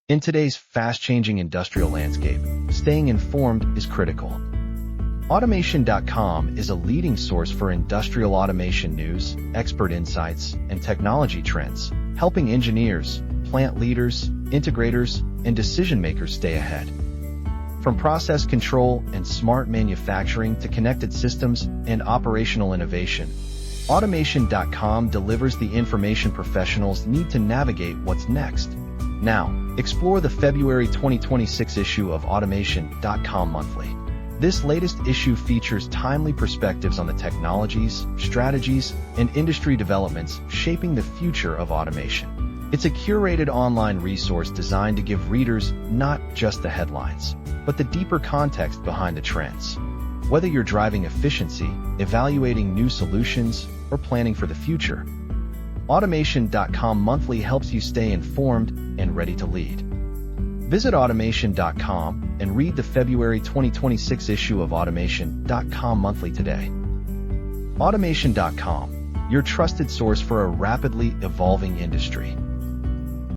In today's fast-changing industrial landscape, staying informed is critical. Automation.com is a leading source for industrial automation news, expert insights, and technology trends, helping engineers, plant leaders, integrators, and decision-makers stay ahead. From process control and smart manufacturing to connected systems and operational innovation, Automation.com delivers the information professionals need to navigate what's next. Now, explore the February 2026 issue of Automation.com Monthly. This latest issue features timely perspectives on the technologies, strategies, and industry developments shaping the future of automation. It's a curated online resource designed to give readers not just the headlines, but the deeper context behind the trends. Whether you're driving efficiency, evaluating new solutions, or planning for the future, Automation.com Monthly helps you stay informed and ready to lead. Visit Automation.com and read the February 2026 issue of Automation.com Monthly today. Automation.com, your trusted source for a rapidly evolving industry.